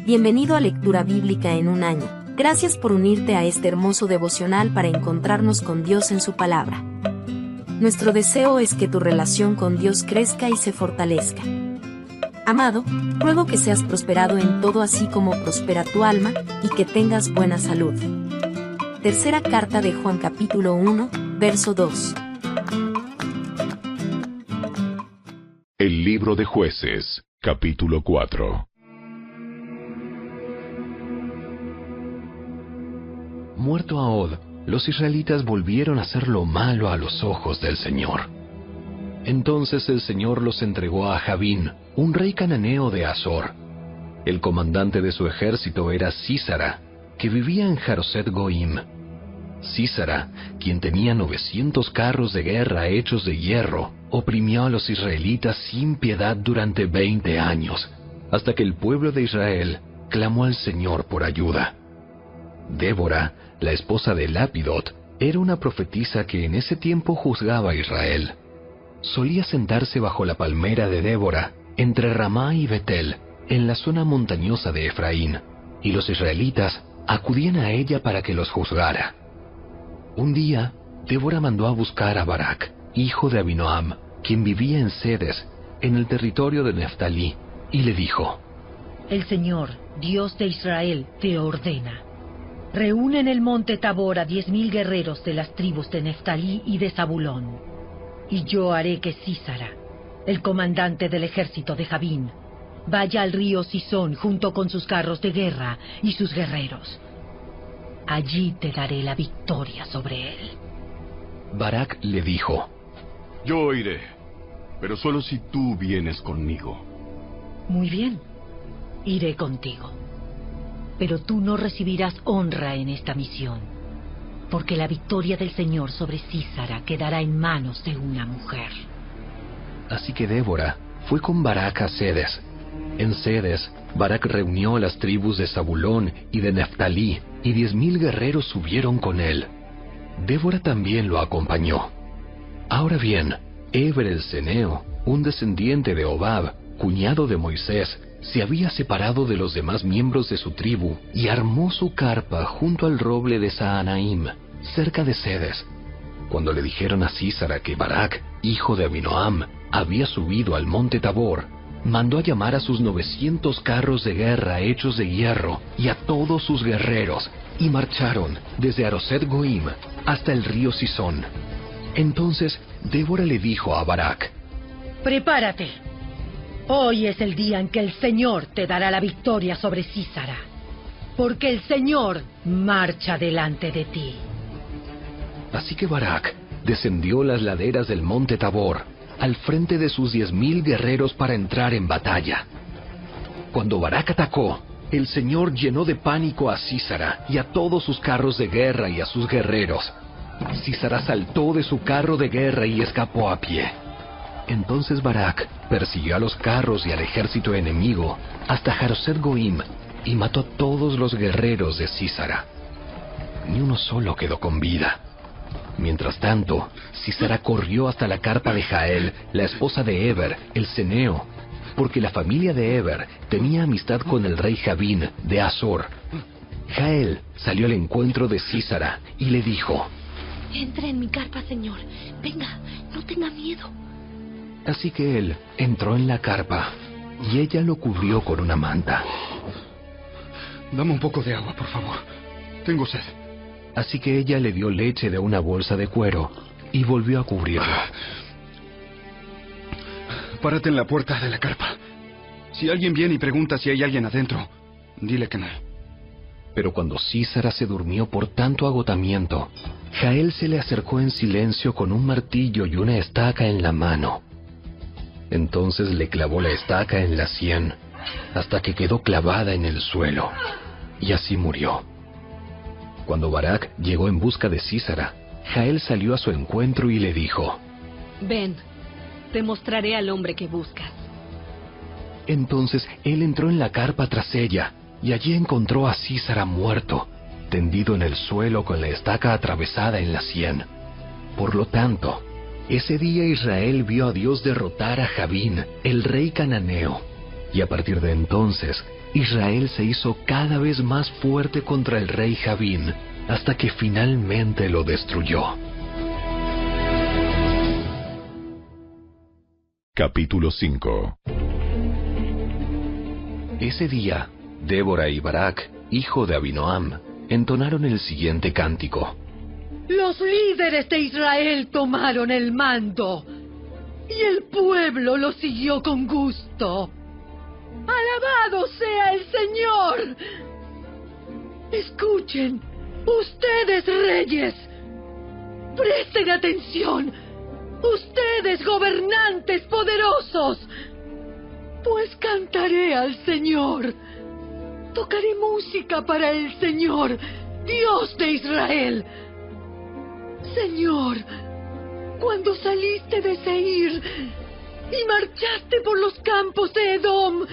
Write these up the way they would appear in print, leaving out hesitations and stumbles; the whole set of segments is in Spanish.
Bienvenido a Lectura Bíblica en un año. Gracias por unirte a este hermoso devocional para encontrarnos con Dios en su palabra. Nuestro deseo es que tu relación con Dios crezca y se fortalezca. Amado, ruego que seas prosperado en todo así como prospera tu alma, y que tengas buena salud. Tercera carta de Juan capítulo 1, verso 2. El libro de Jueces, capítulo 4. Muerto Ahod, los israelitas volvieron a hacer lo malo a los ojos del Señor. Entonces el Señor los entregó a Jabín, un rey cananeo de Azor. El comandante de su ejército era Sísara, que vivía en Jaroset Goim. Sísara, quien tenía 900 carros de guerra hechos de hierro, oprimió a los israelitas sin piedad durante 20 años, hasta que el pueblo de Israel clamó al Señor por ayuda. Débora, la esposa de Lapidot, era una profetisa que en ese tiempo juzgaba a Israel. Solía sentarse bajo la palmera de Débora, entre Ramá y Betel, en la zona montañosa de Efraín, y los israelitas acudían a ella para que los juzgara. Un día, Débora mandó a buscar a Barak, hijo de Abinoam, quien vivía en Sedes, en el territorio de Neftalí, y le dijo: El Señor, Dios de Israel, te ordena: reúne en el monte Tabor a 10,000 guerreros de las tribus de Neftalí y de Zabulón. Y yo haré que Sísara, el comandante del ejército de Jabín, vaya al río Sison junto con sus carros de guerra y sus guerreros. Allí te daré la victoria sobre él. Barak le dijo: Yo iré, pero solo si tú vienes conmigo. Muy bien, iré contigo. Pero tú no recibirás honra en esta misión, porque la victoria del Señor sobre Sísara quedará en manos de una mujer. Así que Débora fue con Barak a Sedes. En Sedes, Barak reunió a las tribus de Zabulón y de Neftalí, y 10,000 guerreros subieron con él. Débora también lo acompañó. Ahora bien, Heber el Ceneo, un descendiente de Hobab, cuñado de Moisés, se había separado de los demás miembros de su tribu y armó su carpa junto al roble de Saanaim, cerca de Sedes. Cuando le dijeron a Sísara que Barak, hijo de Abinoam, había subido al monte Tabor, mandó a llamar a sus 900 carros de guerra hechos de hierro y a todos sus guerreros, y marcharon desde Aroset Goim hasta el río Sison. Entonces Débora le dijo a Barak: Prepárate. Hoy es el día en que el Señor te dará la victoria sobre Sísara, porque el Señor marcha delante de ti. Así que Barak descendió las laderas del monte Tabor, al frente de sus 10,000 guerreros para entrar en batalla. Cuando Barak atacó, el Señor llenó de pánico a Sísara y a todos sus carros de guerra y a sus guerreros. Sísara saltó de su carro de guerra y escapó a pie. Entonces Barak persiguió a los carros y al ejército enemigo hasta Jaroset Goim y mató a todos los guerreros de Sísara. Ni uno solo quedó con vida. Mientras tanto, Sísara corrió hasta la carpa de Jael, la esposa de Heber, el Ceneo, porque la familia de Heber tenía amistad con el rey Jabín de Azor. Jael salió al encuentro de Sísara y le dijo: Entra en mi carpa, señor. Venga, no tenga miedo. Así que él entró en la carpa y ella lo cubrió con una manta. Dame un poco de agua, por favor. Tengo sed. Así que ella le dio leche de una bolsa de cuero y volvió a cubrirlo. Párate en la puerta de la carpa. Si alguien viene y pregunta si hay alguien adentro, dile que no. Pero cuando Sísara se durmió por tanto agotamiento, Jael se le acercó en silencio con un martillo y una estaca en la mano. Entonces le clavó la estaca en la sien, hasta que quedó clavada en el suelo, y así murió. Cuando Barak llegó en busca de Sísara, Jael salió a su encuentro y le dijo: Ven, te mostraré al hombre que buscas. Entonces él entró en la carpa tras ella, y allí encontró a Sísara muerto, tendido en el suelo con la estaca atravesada en la sien. Por lo tanto, ese día Israel vio a Dios derrotar a Jabín, el rey cananeo, Y a partir de entonces, Israel se hizo cada vez más fuerte contra el rey Jabín, hasta que finalmente lo destruyó. Capítulo 5. Ese día, Débora y Barak, hijo de Abinoam, entonaron el siguiente cántico. Los líderes de Israel tomaron el mando, y el pueblo lo siguió con gusto. ¡Alabado sea el Señor! Escuchen, ustedes reyes, presten atención, ustedes gobernantes poderosos, pues cantaré al Señor, tocaré música para el Señor, Dios de Israel. Señor, cuando saliste de Seir y marchaste por los campos de Edom,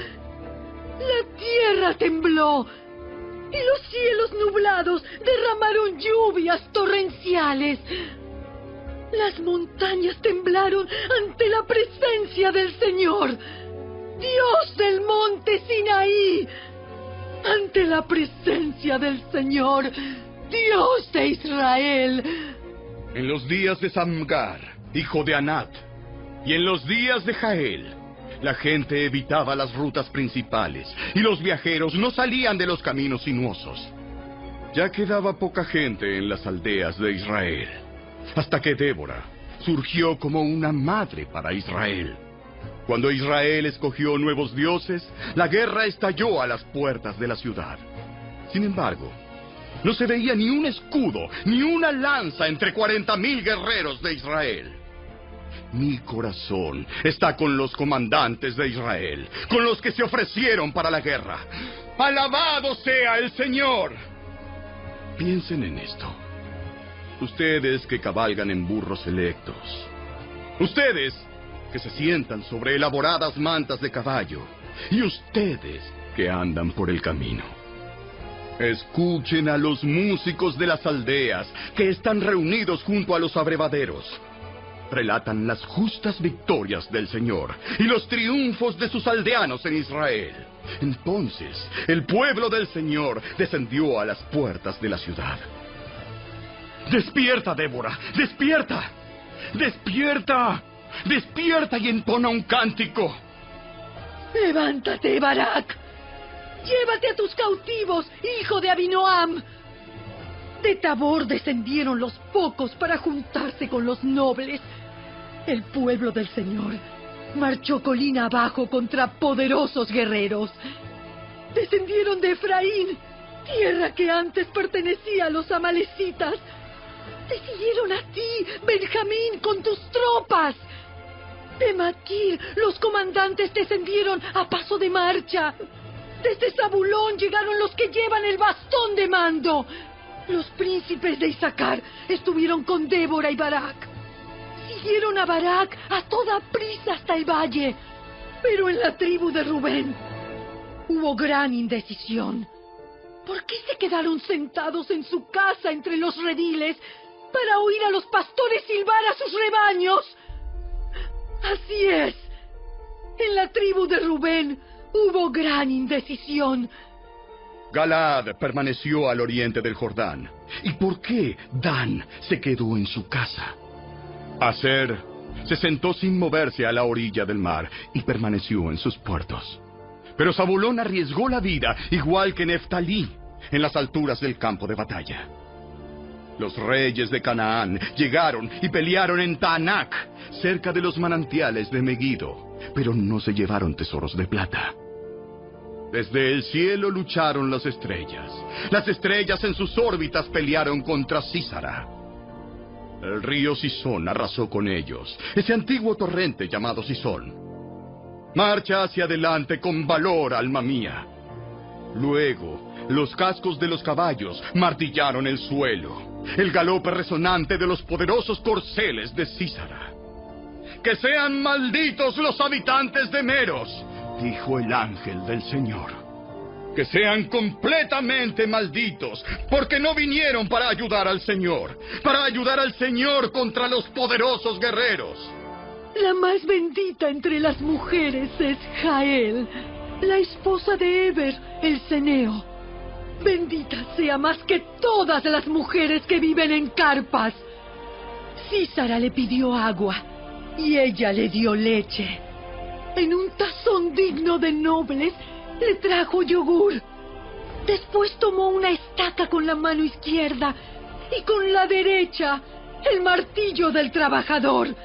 la tierra tembló y los cielos nublados derramaron lluvias torrenciales. Las montañas temblaron ante la presencia del Señor, Dios del monte Sinaí, ante la presencia del Señor, Dios de Israel. En los días de Samgar, hijo de Anat, y en los días de Jael, la gente evitaba las rutas principales, y los viajeros no salían de los caminos sinuosos. Ya quedaba poca gente en las aldeas de Israel, hasta que Débora surgió como una madre para Israel. Cuando Israel escogió nuevos dioses, la guerra estalló a las puertas de la ciudad. Sin embargo, no se veía ni un escudo, ni una lanza entre 40,000 guerreros de Israel. Mi corazón está con los comandantes de Israel, con los que se ofrecieron para la guerra. ¡Alabado sea el Señor! Piensen en esto. Ustedes que cabalgan en burros selectos. Ustedes que se sientan sobre elaboradas mantas de caballo. Y ustedes que andan por el camino. Escuchen a los músicos de las aldeas que están reunidos junto a los abrevaderos. Relatan las justas victorias del Señor y los triunfos de sus aldeanos en Israel. Entonces, el pueblo del Señor descendió a las puertas de la ciudad. ¡Despierta, Débora! ¡Despierta! ¡Despierta! ¡Despierta y entona un cántico! ¡Levántate, Barak! ¡Llévate a tus cautivos, hijo de Abinoam! De Tabor descendieron los pocos para juntarse con los nobles. El pueblo del Señor marchó colina abajo contra poderosos guerreros. Descendieron de Efraín, tierra que antes pertenecía a los amalecitas. Te siguieron a ti, Benjamín, con tus tropas. De Maquir, los comandantes descendieron a paso de marcha. Desde Zabulón llegaron los que llevan el bastón de mando. Los príncipes de Isaacar estuvieron con Débora y Barak. Siguieron a Barak a toda prisa hasta el valle. Pero en la tribu de Rubén hubo gran indecisión. ¿Por qué se quedaron sentados en su casa entre los rediles para oír a los pastores silbar a sus rebaños? Así es. En la tribu de Rubén hubo gran indecisión. Galaad permaneció al oriente del Jordán. ¿Y por qué Dan se quedó en su casa? Aser se sentó sin moverse a la orilla del mar y permaneció en sus puertos. Pero Zabulón arriesgó la vida, igual que Neftalí, en las alturas del campo de batalla. Los reyes de Canaán llegaron y pelearon en Taanac, cerca de los manantiales de Megiddo, pero no se llevaron tesoros de plata. Desde el cielo lucharon las estrellas. Las estrellas en sus órbitas pelearon contra Sísara. El río Sison arrasó con ellos, ese antiguo torrente llamado Sison. Marcha hacia adelante con valor, alma mía. Luego, los cascos de los caballos martillaron el suelo, el galope resonante de los poderosos corceles de Sísara. ¡Que sean malditos los habitantes de Meros!, dijo el ángel del Señor. ¡Que sean completamente malditos, porque no vinieron para ayudar al Señor contra los poderosos guerreros! La más bendita entre las mujeres es Jael, la esposa de Eber, el ceneo. Bendita sea más que todas las mujeres que viven en carpas. Císara le pidió agua y ella le dio leche. En un tazón digno de nobles le trajo yogur. Después tomó una estaca con la mano izquierda y con la derecha el martillo del trabajador.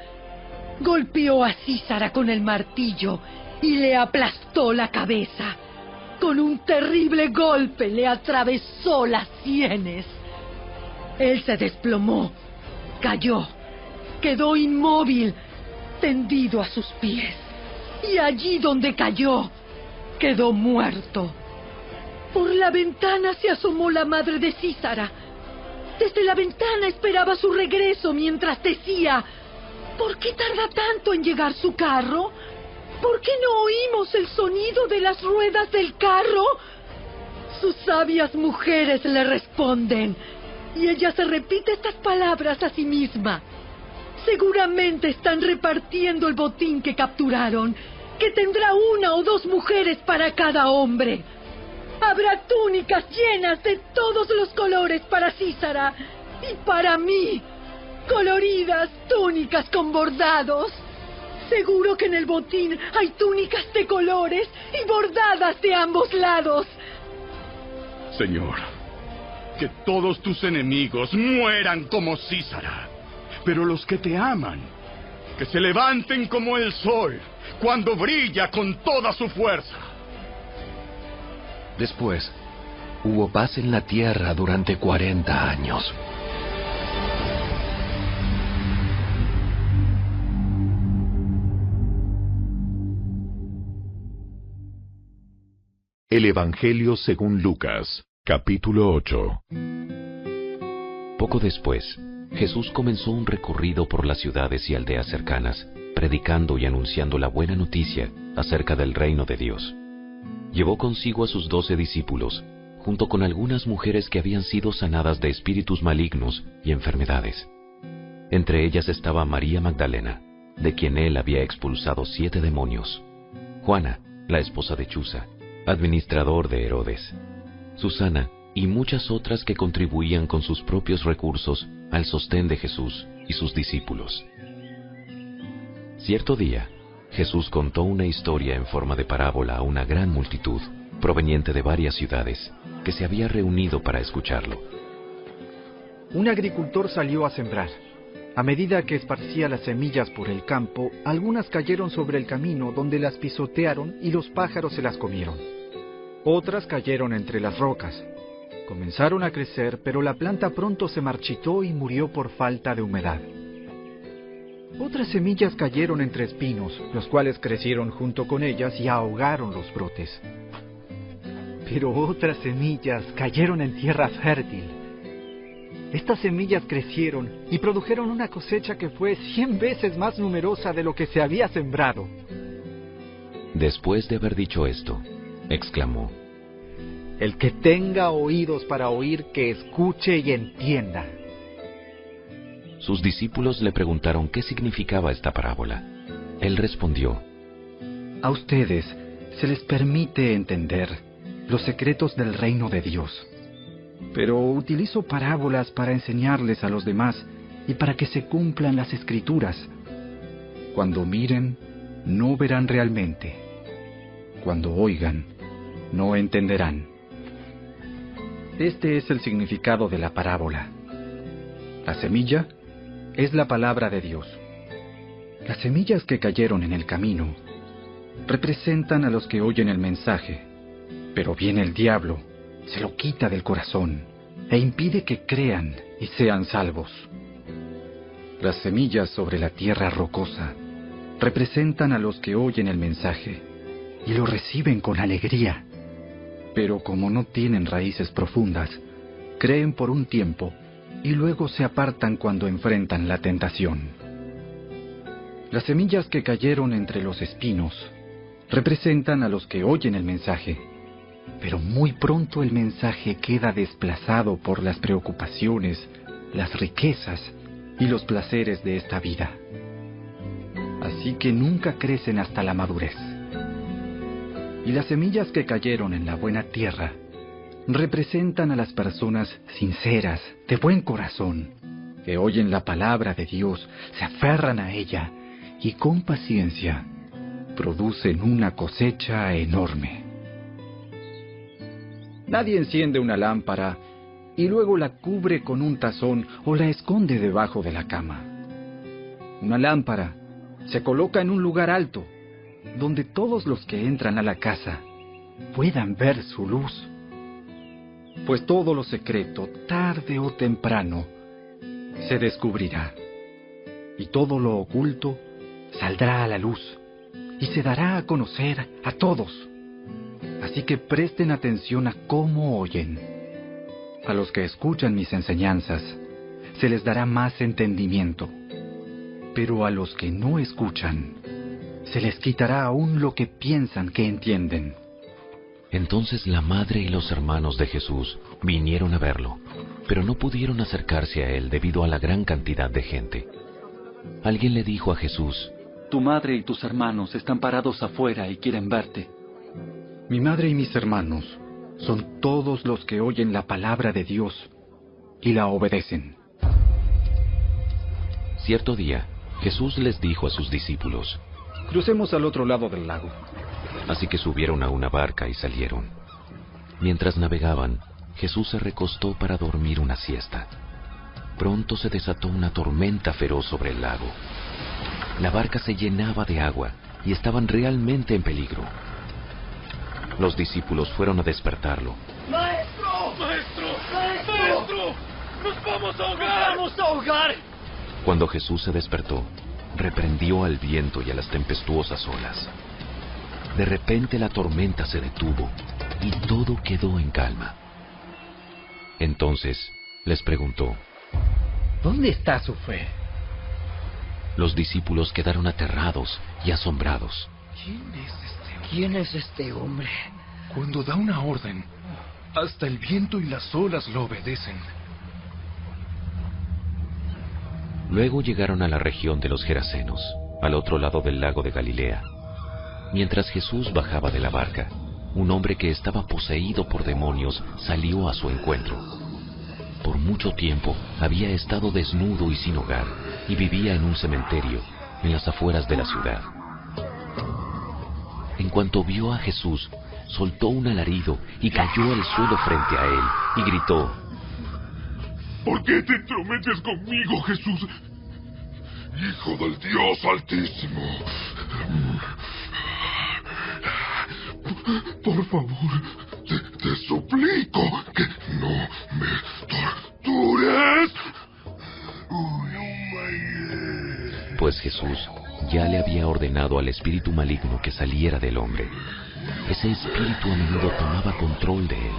Golpeó a Císara con el martillo y le aplastó la cabeza. Con un terrible golpe le atravesó las sienes. Él se desplomó, cayó, quedó inmóvil, tendido a sus pies. Y allí donde cayó, quedó muerto. Por la ventana se asomó la madre de Císara. Desde la ventana esperaba su regreso mientras decía: ¿por qué tarda tanto en llegar su carro? ¿Por qué no oímos el sonido de las ruedas del carro? Sus sabias mujeres le responden, y ella se repite estas palabras a sí misma. Seguramente están repartiendo el botín que capturaron, que tendrá 1 o 2 mujeres para cada hombre. Habrá túnicas llenas de todos los colores para Císara y para mí. Coloridas túnicas con bordados. Seguro que en el botín hay túnicas de colores y bordadas de ambos lados. Señor, que todos tus enemigos mueran como Císara. Pero los que te aman, que se levanten como el sol cuando brilla con toda su fuerza. Después, hubo paz en la tierra durante 40 años. El Evangelio según Lucas, capítulo 8. Poco después, Jesús comenzó un recorrido por las ciudades y aldeas cercanas, predicando y anunciando la buena noticia acerca del reino de Dios. Llevó consigo a sus 12 discípulos, junto con algunas mujeres que habían sido sanadas de espíritus malignos y enfermedades. Entre ellas estaba María Magdalena, de quien él había expulsado 7 demonios; Juana, la esposa de Chuza, administrador de Herodes; Susana y muchas otras que contribuían con sus propios recursos al sostén de Jesús y sus discípulos. Cierto día, Jesús contó una historia en forma de parábola a una gran multitud, proveniente de varias ciudades, que se había reunido para escucharlo. Un agricultor salió a sembrar. A medida que esparcía las semillas por el campo, algunas cayeron sobre el camino, donde las pisotearon y los pájaros se las comieron. Otras cayeron entre las rocas. Comenzaron a crecer, pero la planta pronto se marchitó y murió por falta de humedad. Otras semillas cayeron entre espinos, los cuales crecieron junto con ellas y ahogaron los brotes. Pero otras semillas cayeron en tierra fértil. Estas semillas crecieron y produjeron una cosecha que fue 100 veces más numerosa de lo que se había sembrado. Después de haber dicho esto, exclamó: El que tenga oídos para oír, que escuche y entienda. Sus discípulos le preguntaron qué significaba esta parábola. Él respondió: A ustedes se les permite entender los secretos del reino de Dios. Pero utilizo parábolas para enseñarles a los demás y para que se cumplan las Escrituras. Cuando miren, no verán realmente. Cuando oigan, no entenderán. Este es el significado de la parábola. La semilla es la palabra de Dios. Las semillas que cayeron en el camino representan a los que oyen el mensaje, pero viene el diablo, se lo quita del corazón e impide que crean y sean salvos. Las semillas sobre la tierra rocosa representan a los que oyen el mensaje y lo reciben con alegría, pero como no tienen raíces profundas, creen por un tiempo y luego se apartan cuando enfrentan la tentación. Las semillas que cayeron entre los espinos representan a los que oyen el mensaje, pero muy pronto el mensaje queda desplazado por las preocupaciones, las riquezas y los placeres de esta vida. Así que nunca crecen hasta la madurez. Y las semillas que cayeron en la buena tierra representan a las personas sinceras, de buen corazón, que oyen la palabra de Dios, se aferran a ella y con paciencia producen una cosecha enorme. Nadie enciende una lámpara y luego la cubre con un tazón o la esconde debajo de la cama. Una lámpara se coloca en un lugar alto, donde todos los que entran a la casa puedan ver su luz. Pues todo lo secreto, tarde o temprano, se descubrirá, y todo lo oculto saldrá a la luz, y se dará a conocer a todos. Así que presten atención a cómo oyen. A los que escuchan mis enseñanzas, se les dará más entendimiento, pero a los que no escuchan, se les quitará aún lo que piensan que entienden. Entonces la madre y los hermanos de Jesús vinieron a verlo, pero no pudieron acercarse a él debido a la gran cantidad de gente. Alguien le dijo a Jesús: Tu madre y tus hermanos están parados afuera y quieren verte. Mi madre y mis hermanos son todos los que oyen la palabra de Dios y la obedecen. Cierto día, Jesús les dijo a sus discípulos: Crucemos al otro lado del lago. Así que subieron a una barca y salieron. Mientras navegaban, Jesús se recostó para dormir una siesta. Pronto se desató una tormenta feroz sobre el lago. La barca se llenaba de agua y estaban realmente en peligro. Los discípulos fueron a despertarlo. ¡Maestro! ¡Maestro! ¡Maestro! ¡Nos vamos a ahogar! ¡Nos vamos a ahogar! Cuando Jesús se despertó, reprendió al viento y a las tempestuosas olas. De repente la tormenta se detuvo y todo quedó en calma. Entonces les preguntó: ¿Dónde está su fe? Los discípulos quedaron aterrados y asombrados. ¿Quién es este hombre? Cuando da una orden, hasta el viento y las olas lo obedecen. Luego llegaron a la región de los Gerasenos, al otro lado del lago de Galilea. Mientras Jesús bajaba de la barca, un hombre que estaba poseído por demonios salió a su encuentro. Por mucho tiempo había estado desnudo y sin hogar, y vivía en un cementerio, en las afueras de la ciudad. En cuanto vio a Jesús, soltó un alarido y cayó al suelo frente a él, y gritó: ¿Por qué te entrometes conmigo, Jesús, Hijo del Dios Altísimo? Por favor, te suplico que no me tortures. Pues Jesús ya le había ordenado al espíritu maligno que saliera del hombre. Ese espíritu a menudo tomaba control de él.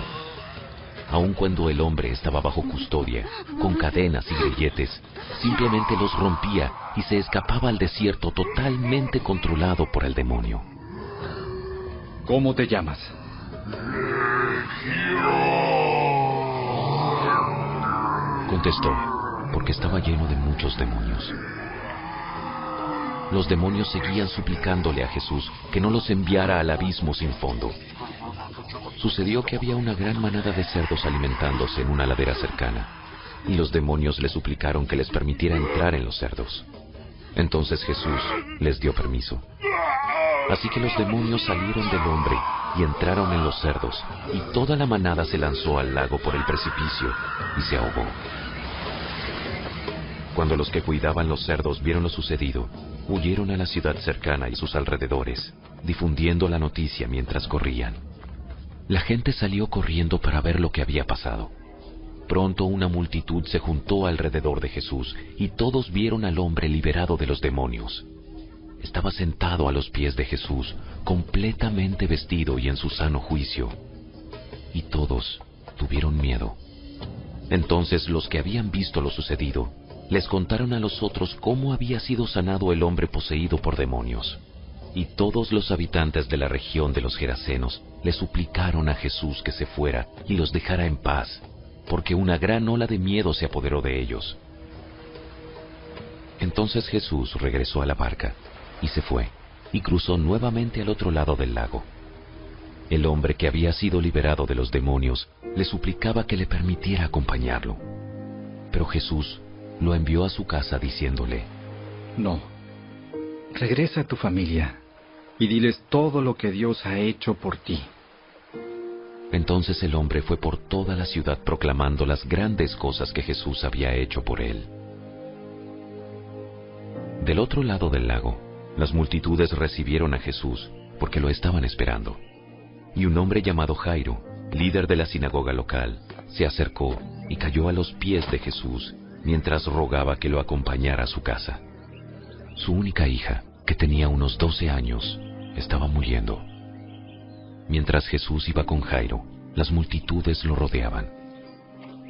Aun cuando el hombre estaba bajo custodia, con cadenas y grilletes, simplemente los rompía y se escapaba al desierto totalmente controlado por el demonio. ¿Cómo te llamas? Contestó, porque estaba lleno de muchos demonios. Los demonios seguían suplicándole a Jesús que no los enviara al abismo sin fondo. Sucedió que había una gran manada de cerdos alimentándose en una ladera cercana, y los demonios le suplicaron que les permitiera entrar en los cerdos. Entonces Jesús les dio permiso. Así que los demonios salieron del hombre y entraron en los cerdos, y toda la manada se lanzó al lago por el precipicio y se ahogó. Cuando los que cuidaban los cerdos vieron lo sucedido, huyeron a la ciudad cercana y sus alrededores, difundiendo la noticia mientras corrían. La gente salió corriendo para ver lo que había pasado. Pronto una multitud se juntó alrededor de Jesús y todos vieron al hombre liberado de los demonios. Estaba sentado a los pies de Jesús, completamente vestido y en su sano juicio. Y todos tuvieron miedo. Entonces los que habían visto lo sucedido, les contaron a los otros cómo había sido sanado el hombre poseído por demonios. Y todos los habitantes de la región de los Gerasenos le suplicaron a Jesús que se fuera y los dejara en paz, porque una gran ola de miedo se apoderó de ellos. Entonces Jesús regresó a la barca y se fue, y cruzó nuevamente al otro lado del lago. El hombre que había sido liberado de los demonios le suplicaba que le permitiera acompañarlo. Pero Jesús lo envió a su casa diciéndole: No, regresa a tu familia y diles todo lo que Dios ha hecho por ti. Entonces el hombre fue por toda la ciudad proclamando las grandes cosas que Jesús había hecho por él. Del otro lado del lago, las multitudes recibieron a Jesús porque lo estaban esperando. Y un hombre llamado Jairo, líder de la sinagoga local, se acercó y cayó a los pies de Jesús mientras rogaba que lo acompañara a su casa. Su única hija, que tenía unos 12 años, estaba muriendo. Mientras Jesús iba con Jairo, las multitudes lo rodeaban.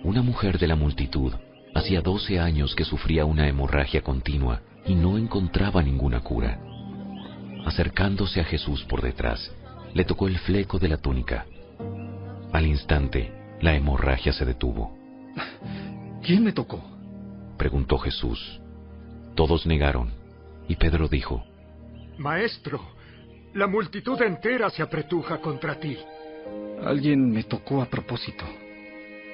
Una mujer de la multitud hacía 12 años que sufría una hemorragia continua y no encontraba ninguna cura. Acercándose a Jesús por detrás, le tocó el fleco de la túnica. Al instante, la hemorragia se detuvo. ¿Quién me tocó?, preguntó Jesús. Todos negaron, y Pedro dijo: Maestro, la multitud entera se apretuja contra ti. Alguien me tocó a propósito,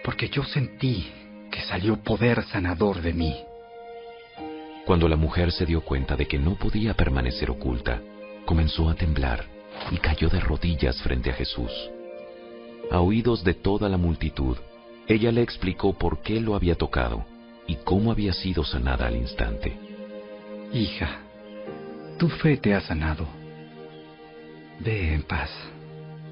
porque yo sentí que salió poder sanador de mí. Cuando la mujer se dio cuenta de que no podía permanecer oculta, comenzó a temblar y cayó de rodillas frente a Jesús. A oídos de toda la multitud, ella le explicó por qué lo había tocado y cómo había sido sanada al instante. Hija, tu fe te ha sanado. Ve en paz.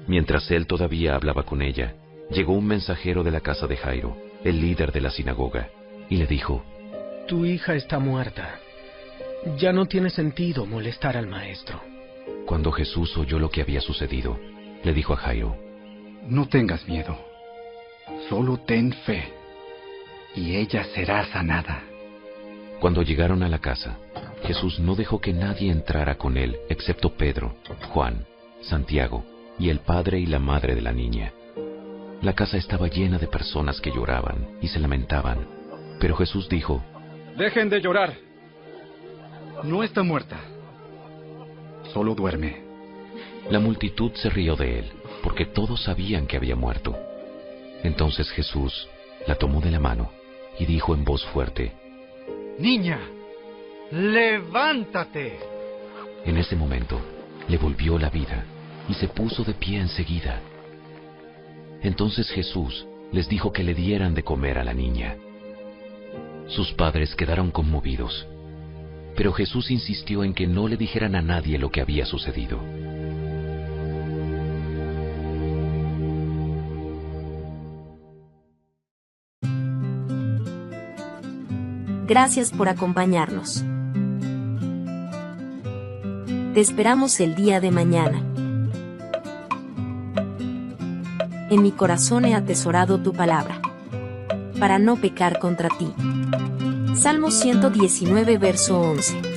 Mientras él todavía hablaba con ella, llegó un mensajero de la casa de Jairo, el líder de la sinagoga, y le dijo: Tu hija está muerta. Ya no tiene sentido molestar al maestro. Cuando Jesús oyó lo que había sucedido, le dijo a Jairo: No tengas miedo, solo ten fe, y ella será sanada. Cuando llegaron a la casa, Jesús no dejó que nadie entrara con él excepto Pedro, Juan, Santiago y el padre y la madre de la niña. La casa estaba llena de personas que lloraban y se lamentaban, pero Jesús dijo: Dejen de llorar. No está muerta, solo duerme. La multitud se rió de él, porque todos sabían que había muerto. Entonces Jesús la tomó de la mano y dijo en voz fuerte: Niña, levántate. En ese momento le volvió la vida y se puso de pie enseguida. Entonces Jesús les dijo que le dieran de comer a la niña. Sus padres quedaron conmovidos, pero Jesús insistió en que no le dijeran a nadie lo que había sucedido. Gracias por acompañarnos. Te esperamos el día de mañana. En mi corazón he atesorado tu palabra, para no pecar contra ti. Salmo 119, verso 11.